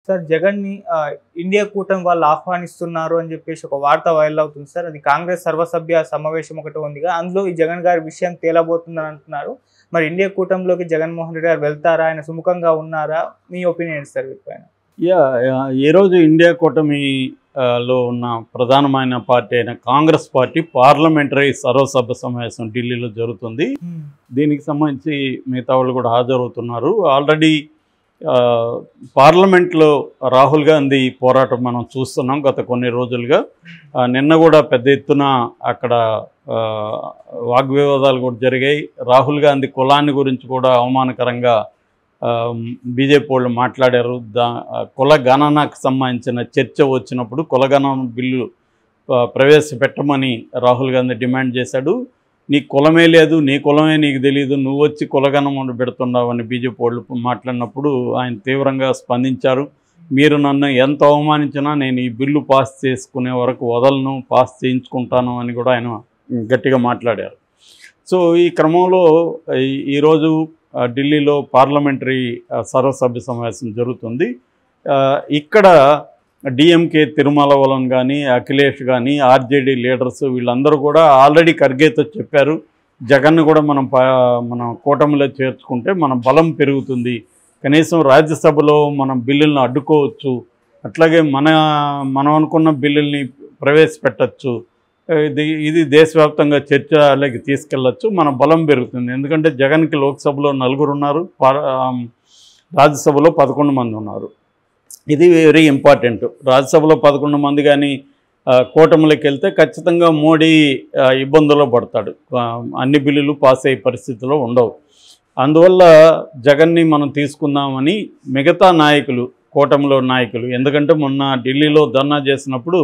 Sir జగన్‌ని India కూటమి వాళ్ళు ఆహ్వానిస్తున్నారు అని చెప్పేసి ఒక వార్త వైరల్ అవుతుంది సార్. అది కాంగ్రెస్ సర్వసభ్య సమావేశం ఒకటి ఉందిగా. అందులో ఈ జగన్ గారి విషయం తేలబోతుందని అంటున్నారు. మరి ఇండియా కూటమిలోకి జగన్మోహన్ రెడ్డి గారు వెళ్తారా? ఆయన సుముఖంగా ఉన్నారా? మీ ఒపీనియన్ ఏంటి సార్ వీటిపైన? ఈరోజు ఇండియా కూటమి లో ఉన్న ప్రధానమైన పార్టీ అయిన కాంగ్రెస్ పార్టీ పార్లమెంటరీ సర్వసభ్య సమావేశం ఢిల్లీలో జరుగుతుంది. దీనికి సంబంధించి మిగతా వాళ్ళు కూడా హాజరవుతున్నారు. ఆల్రెడీ పార్లమెంట్లో రాహుల్ గాంధీ పోరాటం మనం చూస్తున్నాం గత కొన్ని రోజులుగా. నిన్న కూడా పెద్ద ఎత్తున అక్కడ వాగ్వివాదాలు కూడా జరిగాయి. రాహుల్ గాంధీ కులాన్ని గురించి కూడా అవమానకరంగా బీజేపీ వాళ్ళు మాట్లాడారు. కుల గణనకు సంబంధించిన చర్చ వచ్చినప్పుడు కులగణన బిల్లు ప్రవేశపెట్టమని రాహుల్ గాంధీ డిమాండ్ చేశాడు. నీ కులమే లేదు, నీ కులమే నీకు తెలియదు, నువ్వు వచ్చి కులగణం పెడుతున్నావని బీజేపీ వాళ్ళు మాట్లాడినప్పుడు ఆయన తీవ్రంగా స్పందించారు. మీరు నన్ను ఎంత అవమానించినా నేను ఈ బిల్లు పాస్ చేసుకునే వరకు వదలను, పాస్ చేయించుకుంటాను అని కూడా ఆయన గట్టిగా మాట్లాడారు. సో ఈ క్రమంలో ఈరోజు ఢిల్లీలో పార్లమెంటరీ సర్వసభ్య సమావేశం జరుగుతుంది. ఇక్కడ డిఎంకే తిరుమలవలం కానీ, అఖిలేష్ కానీ, ఆర్జేడీ లీడర్స్ వీళ్ళందరూ కూడా ఆల్రెడీ ఖర్గేతో చెప్పారు, జగన్ను కూడా మనం కూటమిలో చేర్చుకుంటే మన బలం పెరుగుతుంది, కనీసం రాజ్యసభలో మనం బిల్లులను అడ్డుకోవచ్చు, అట్లాగే మనం అనుకున్న బిల్లుల్ని ప్రవేశపెట్టచ్చు, ఇది దేశవ్యాప్తంగా చర్చలోకి తీసుకెళ్ళచ్చు, మన బలం పెరుగుతుంది. ఎందుకంటే జగన్కి లోక్సభలో 4 ఉన్నారు, రాజ్యసభలో 11 మంది ఉన్నారు. ఇది వెరీ ఇంపార్టెంట్. రాజ్యసభలో 11 మంది కానీ కూటమిలోకి వెళ్తే ఖచ్చితంగా మోడీ ఇబ్బందుల్లో పడతాడు, అన్ని బిల్లులు పాస్ అయ్యే పరిస్థితిలో ఉండవు. అందువల్ల జగన్ని మనం తీసుకుందామని మిగతా నాయకులు, కూటమిలో నాయకులు, ఎందుకంటే మొన్న ఢిల్లీలో ధర్నా చేసినప్పుడు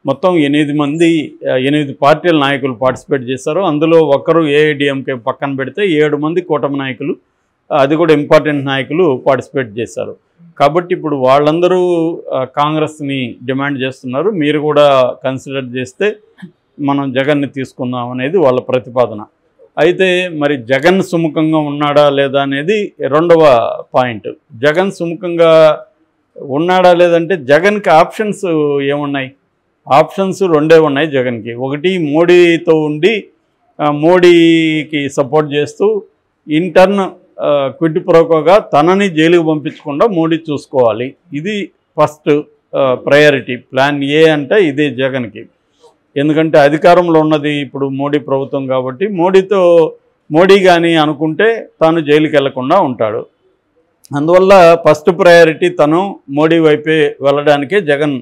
మొత్తం 8 పార్టీల నాయకులు పార్టిసిపేట్ చేశారు. అందులో ఒకరు ఏఐడిఎంకే పక్కన పెడితే 7 మంది కూటమి నాయకులు, అది కూడా ఇంపార్టెంట్ నాయకులు పార్టిసిపేట్ చేశారు. కాబట్టి ఇప్పుడు వాళ్ళందరూ కాంగ్రెస్ని డిమాండ్ చేస్తున్నారు, మీరు కూడా కన్సిడర్ చేస్తే మనం జగన్ని తీసుకుందాం అనేది వాళ్ళ ప్రతిపాదన. అయితే మరి జగన్ సుముఖంగా ఉన్నాడా లేదా అనేది రెండవ పాయింట్. జగన్ సుముఖంగా ఉన్నాడా లేదంటే జగన్కి ఆప్షన్స్ ఏమున్నాయి? ఆప్షన్స్ 2 ఉన్నాయి జగన్కి. ఒకటి మోడీతో ఉండి మోడీకి సపోర్ట్ చేస్తూ ఇంటర్న్ క్విడ్ ప్రోకోగా తనని జైలుకు పంపించకుండా మోడీ చూసుకోవాలి. ఇది ఫస్ట్ ప్రయారిటీ. ప్లాన్ ఏ అంటే ఇదే జగన్కి. ఎందుకంటే అధికారంలో ఉన్నది ఇప్పుడు మోడీ ప్రభుత్వం కాబట్టి మోడీ కానీ అనుకుంటే తాను జైలుకి వెళ్లకుండా ఉంటాడు. అందువల్ల ఫస్ట్ ప్రయారిటీ తను మోడీ వైపే వెళ్ళడానికే జగన్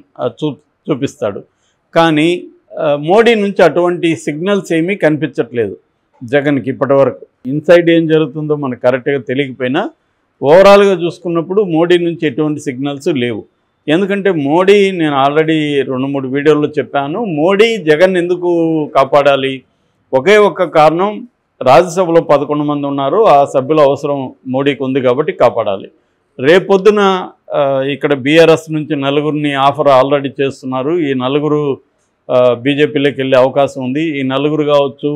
చూపిస్తాడు. కానీ మోడీ నుంచి అటువంటి సిగ్నల్స్ ఏమీ కనిపించట్లేదు జగన్కి ఇప్పటివరకు. ఇన్సైడ్ ఏం జరుగుతుందో మనకు కరెక్ట్గా తెలియకపోయినా ఓవరాల్గా చూసుకున్నప్పుడు మోడీ నుంచి ఎటువంటి సిగ్నల్స్ లేవు. ఎందుకంటే మోడీ, నేను ఆల్రెడీ 2-3 వీడియోల్లో చెప్పాను, మోడీ జగన్ ఎందుకు కాపాడాలి? ఒకే ఒక్క కారణం, రాజ్యసభలో 11 మంది ఉన్నారు, ఆ సభ్యుల అవసరం మోడీకి ఉంది కాబట్టి కాపాడాలి. రేపొద్దున ఇక్కడ బీఆర్ఎస్ నుంచి 4 ఆఫర్ ఆల్రెడీ చేస్తున్నారు. ఈ 4 బీజేపీలోకి వెళ్ళే అవకాశం ఉంది. ఈ 4 కావచ్చు,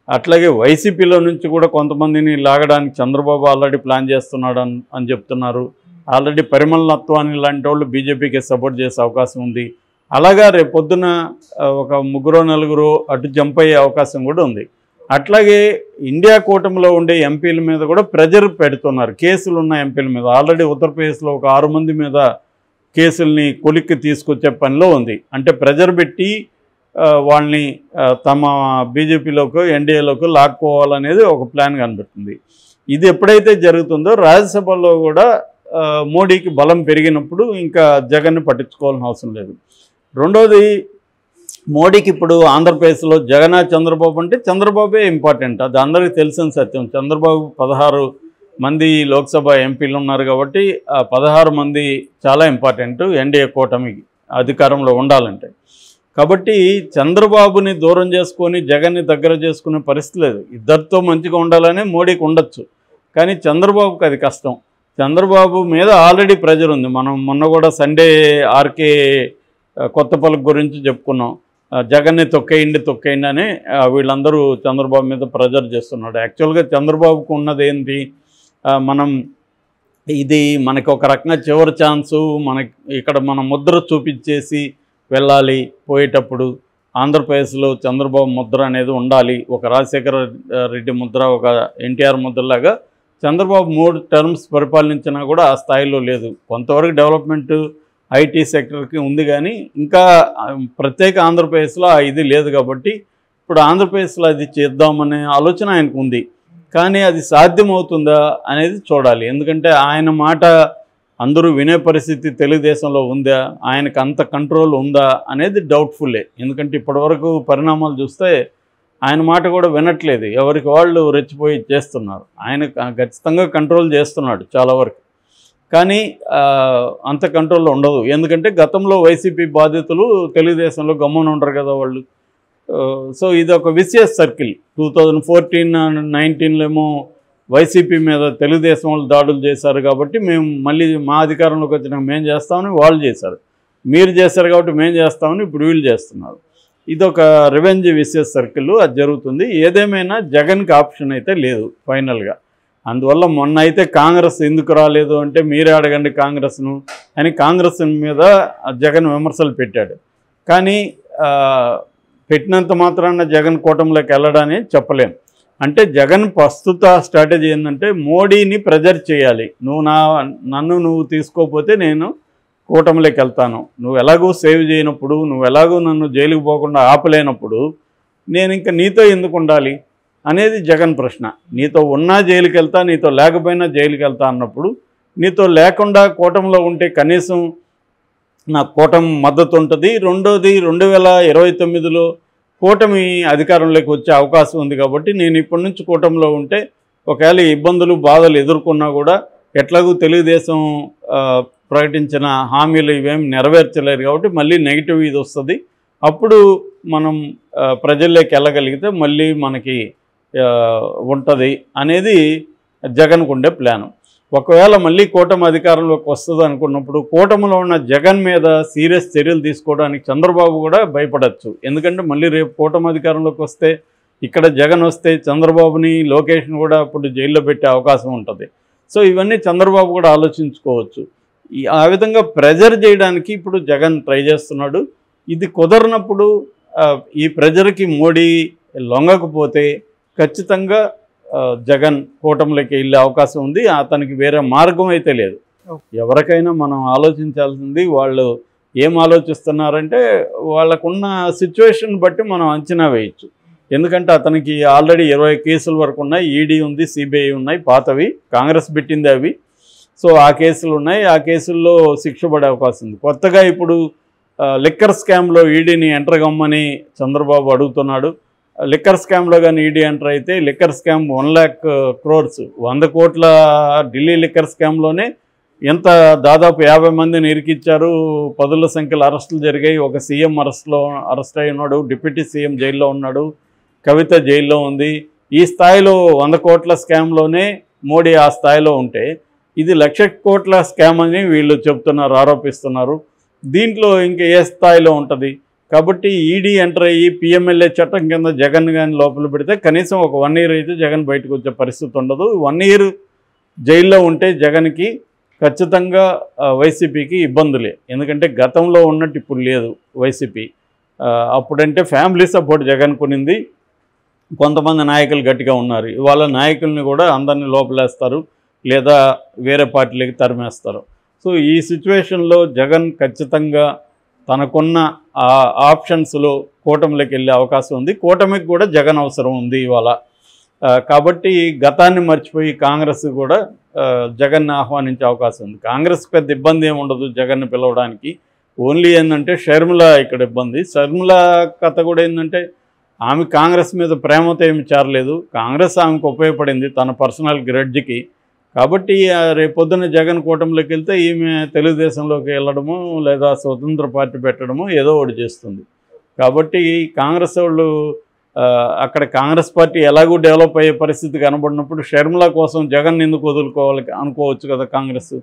అట్లాగే వైసీపీలో నుంచి కూడా కొంతమందిని లాగడానికి చంద్రబాబు ఆల్రెడీ ప్లాన్ చేస్తున్నాడు అని చెప్తున్నారు. ఆల్రెడీ పరిమళ నత్వాని లాంటి వాళ్ళు బీజేపీకి సపోర్ట్ చేసే అవకాశం ఉంది. అలాగా రేపొద్దున ఒక 3-4 అటు జంప్ అయ్యే అవకాశం కూడా ఉంది. అట్లాగే ఇండియా కూటమిలో ఉండే ఎంపీల మీద కూడా ప్రెజర్ పెడుతున్నారు, కేసులు ఉన్న ఎంపీల మీద. ఆల్రెడీ ఉత్తరప్రదేశ్లో ఒక 6 మంది మీద కేసుల్ని కొలిక్కి తీసుకొచ్చే పనిలో ఉంది. అంటే ప్రెజర్ పెట్టి వాళ్ళని తమ బీజేపీలోకి, ఎన్డీఏలోకి లాక్కోవాలనేది ఒక ప్లాన్ కనిపిస్తుంది. ఇది ఎప్పుడైతే జరుగుతుందో రాజ్యసభలో కూడా మోడీకి బలం పెరిగినప్పుడు ఇంకా జగన్ని పట్టించుకోవాల్సిన అవసరం లేదు. రెండోది, మోడీకి ఇప్పుడు ఆంధ్రప్రదేశ్లో జగన్ చంద్రబాబు అంటే చంద్రబాబే ఇంపార్టెంట్, అది అందరికీ తెలిసిన సత్యం. చంద్రబాబు 16 మంది లోక్సభ ఎంపీలు ఉన్నారు కాబట్టి 16 మంది చాలా ఇంపార్టెంట్ ఎన్డీఏ కూటమికి అధికారంలో ఉండాలంటే. కాబట్టి చంద్రబాబుని దూరం చేసుకొని జగన్ని దగ్గర చేసుకునే పరిస్థితి లేదు. ఇద్దరితో మంచిగా ఉండాలనే మోడీకి ఉండొచ్చు, కానీ చంద్రబాబుకి అది కష్టం. చంద్రబాబు మీద ఆల్రెడీ ప్రెజర్ ఉంది. మనం మొన్న కూడా సండే ఆర్కే కొత్తపల్లి గురించి చెప్పుకున్నాం. జగన్ని తొక్కేయండి అని వీళ్ళందరూ చంద్రబాబు మీద ప్రెజర్ చేస్తున్నాడు. యాక్చువల్గా చంద్రబాబుకు ఉన్నది ఏంటి, మనం ఇది మనకి ఒక రకంగా చివరి ఛాన్సు. మనకి ఇక్కడ మన ముద్ర చూపించేసి వెళ్ళాలి. పోయేటప్పుడు ఆంధ్రప్రదేశ్లో చంద్రబాబు ముద్ర అనేది ఉండాలి. ఒక రాజశేఖర రెడ్డి ముద్ర, ఒక ఎన్టీఆర్ ముద్రలాగా చంద్రబాబు 3 టర్మ్స్ పరిపాలించినా కూడా ఆ స్థాయిలో లేదు. కొంతవరకు డెవలప్మెంట్ ఐటీ సెక్టర్కి ఉంది, కానీ ఇంకా ప్రత్యేక ఆంధ్రప్రదేశ్లో ఇది లేదు. కాబట్టి ఇప్పుడు ఆంధ్రప్రదేశ్లో అది చేద్దామనే ఆలోచన ఆయనకు ఉంది. కానీ అది సాధ్యమవుతుందా అనేది చూడాలి. ఎందుకంటే ఆయన మాట అందరూ వినే పరిస్థితి తెలుగుదేశంలో ఉందా, ఆయనకు అంత కంట్రోల్ ఉందా అనేది డౌట్ఫుల్లే. ఎందుకంటే ఇప్పటివరకు పరిణామాలు చూస్తే ఆయన మాట కూడా వినట్లేదు. ఎవరికి వాళ్ళు రెచ్చిపోయి చేస్తున్నారు. ఆయన ఖచ్చితంగా కంట్రోల్ చేస్తున్నాడు చాలా వరకు, కానీ అంత కంట్రోల్లో ఉండదు. ఎందుకంటే గతంలో వైసీపీ బాధితులు తెలుగుదేశంలో గమ్మున ఉండరు కదా వాళ్ళు. సో ఇది ఒక విసియస్ సర్కిల్. 2014-19లో ఏమో వైసీపీ మీద తెలుగుదేశం వాళ్ళు దాడులు చేశారు కాబట్టి మేము మళ్ళీ మా అధికారంలోకి వచ్చినాక మేము చేస్తామని వాళ్ళు చేశారు. మీరు చేశారు కాబట్టి మేము చేస్తామని ఇప్పుడు వీళ్ళు చేస్తున్నారు. ఇదొక రివెంజ్ విసియస్ సర్కిల్, అది జరుగుతుంది. ఏదేమైనా జగన్కి ఆప్షన్ అయితే లేదు ఫైనల్గా. అందువల్ల మొన్న అయితే కాంగ్రెస్ ఎందుకు రాలేదు అంటే మీరే అడగండి కాంగ్రెస్ను అని కాంగ్రెస్ మీద జగన్ విమర్శలు పెట్టాడు. కానీ పెట్టినంత మాత్రాన జగన్ కూటమిలోకి వెళ్ళడాన్ని చెప్పలేం. అంటే జగన్ ప్రస్తుత స్ట్రాటజీ ఏంటంటే మోడీని ప్రెజర్ చేయాలి. నన్ను నువ్వు తీసుకోకపోతే నేను కూటమిలోకి వెళ్తాను, నువ్వు ఎలాగూ సేవ్ చేయనప్పుడు, నువ్వు ఎలాగూ నన్ను జైలుకు పోకుండా ఆపలేనప్పుడు నేను ఇంకా నీతో ఎందుకు ఉండాలి అనేది జగన్ ప్రశ్న. నీతో ఉన్నా జైలుకి వెళ్తా, నీతో లేకపోయినా జైలుకి వెళ్తా అన్నప్పుడు నీతో లేకుండా కూటమిలో ఉంటే కనీసం నాకు కూటమి మద్దతు ఉంటుంది. రెండోది 2029లో కూటమి అధికారంలోకి వచ్చే అవకాశం ఉంది. కాబట్టి నేను ఇప్పటి నుంచి కూటమిలో ఉంటే ఒకవేళ ఇబ్బందులు బాధలు ఎదుర్కొన్నా కూడా ఎట్లాగూ తెలుగుదేశం ప్రకటించిన హామీలు ఇవేమి నెరవేర్చలేరు కాబట్టి మళ్ళీ నెగిటివ్ ఇది వస్తుంది. అప్పుడు మనం ప్రజల్లోకి వెళ్ళగలిగితే మళ్ళీ మనకి ఉంటుంది అనేది జగన్కు ఉండే ప్లాను. ఒకవేళ మళ్ళీ కూటమి అధికారంలోకి వస్తుంది అనుకున్నప్పుడు కూటమిలో ఉన్న జగన్ మీద సీరియస్ చర్యలు తీసుకోవడానికి చంద్రబాబు కూడా భయపడచ్చు. ఎందుకంటే మళ్ళీ రేపు కూటమి అధికారంలోకి వస్తే ఇక్కడ జగన్ వస్తే చంద్రబాబుని లోకేష్ని కూడా అప్పుడు జైల్లో పెట్టే అవకాశం ఉంటుంది. సో ఇవన్నీ చంద్రబాబు కూడా ఆలోచించుకోవచ్చు. ఆ విధంగా ప్రెజర్ చేయడానికి ఇప్పుడు జగన్ ట్రై చేస్తున్నాడు. ఇది కుదరనప్పుడు ఈ ప్రెజర్కి మోడీ లొంగకపోతే ఖచ్చితంగా జగన్ కూటమిలోకి వెళ్ళే అవకాశం ఉంది. అతనికి వేరే మార్గం అయితే లేదు. ఎవరికైనా మనం ఆలోచించాల్సింది వాళ్ళు ఏం ఆలోచిస్తున్నారంటే వాళ్ళకున్న సిచ్యువేషన్ బట్టి మనం అంచనా వేయచ్చు. ఎందుకంటే అతనికి ఆల్రెడీ 20 కేసుల వరకు ఉన్నాయి. ఈడీ ఉంది, సిబిఐ ఉన్నాయి, పాతవి కాంగ్రెస్ పెట్టింది అవి. సో ఆ కేసులు ఉన్నాయి. ఆ కేసుల్లో శిక్ష పడే అవకాశం ఉంది. కొత్తగా ఇప్పుడు లిక్కర్ స్కామ్లో ఈడీని ఎంటర్ కమ్మని చంద్రబాబు అడుగుతున్నాడు. లిక్కర్ స్కామ్లో కానీ ఈడీ ఎంటర్ అయితే లిక్కర్ స్కామ్ 1 lakh crores 100 కోట్ల ఢిల్లీ లిక్కర్ స్కామ్లోనే ఎంత దాదాపు 50 మందిని ఇరికిచ్చారు. 10ల సంఖ్యలో అరెస్టులు జరిగాయి. ఒక సీఎం అరెస్ట్ అయి ఉన్నాడు, డిప్యూటీ సీఎం జైల్లో ఉన్నాడు, కవిత జైల్లో ఉంది. ఈ స్థాయిలో 100 కోట్ల స్కామ్లోనే మోడీ ఆ స్థాయిలో ఉంటే ఇది 1,00,000 కోట్ల స్కామ్ అని వీళ్ళు చెప్తున్నారు, ఆరోపిస్తున్నారు. దీంట్లో ఇంకా ఏ స్థాయిలో ఉంటుంది? కాబట్టి ఈడీ ఎంటర్ అయ్యి పిఎంఎల్ఏ చట్టం కింద జగన్ కానీ లోపల పెడితే కనీసం ఒక 1 year అయితే జగన్ బయటకు వచ్చే పరిస్థితి ఉండదు. 1 year జైల్లో ఉంటే జగన్కి ఖచ్చితంగా వైసీపీకి ఇబ్బందులే. ఎందుకంటే గతంలో ఉన్నట్టు ఇప్పుడు లేదు వైసీపీ. అప్పుడంటే ఫ్యామిలీ సపోర్ట్ జగన్ కొనింది, కొంతమంది నాయకులు గట్టిగా ఉన్నారు. ఇవాళ నాయకుల్ని కూడా అందరినీ లోపలేస్తారు లేదా వేరే పార్టీలకి తరిమేస్తారు. సో ఈ సిచ్యువేషన్లో జగన్ ఖచ్చితంగా తనకున్న ఆప్షన్స్లో కూటమిలోకి వెళ్ళే అవకాశం ఉంది. కూటమికి కూడా జగన్ అవసరం ఉంది ఇవాళ. కాబట్టి గతాన్ని మర్చిపోయి కాంగ్రెస్ కూడా జగన్ని ఆహ్వానించే అవకాశం ఉంది. కాంగ్రెస్ పెద్ద ఇబ్బంది ఏమి ఉండదు జగన్ని పిలవడానికి. ఓన్లీ ఏంటంటే షర్మిల ఇక్కడ ఇబ్బంది. షర్మిల కథ కూడా ఏంటంటే ఆమె కాంగ్రెస్ మీద ప్రేమతో ఏమి చేరలేదు. కాంగ్రెస్ ఆమెకు ఉపయోగపడింది తన పర్సనల్ గ్రెడ్జ్కి. కాబట్టి రేపొద్దున జగన్ కూటమిలోకి వెళ్తే ఈమె తెలుగుదేశంలోకి వెళ్ళడము లేదా స్వతంత్ర పార్టీ పెట్టడము ఏదో ఒకటి చేస్తుంది. కాబట్టి కాంగ్రెస్ వాళ్ళు అక్కడ కాంగ్రెస్ పార్టీ ఎలాగూ డెవలప్ అయ్యే పరిస్థితి కనబడినప్పుడు షర్మిల కోసం జగన్ ఎందుకు వదులుకోవాలి అనుకోవచ్చు కదా కాంగ్రెస్.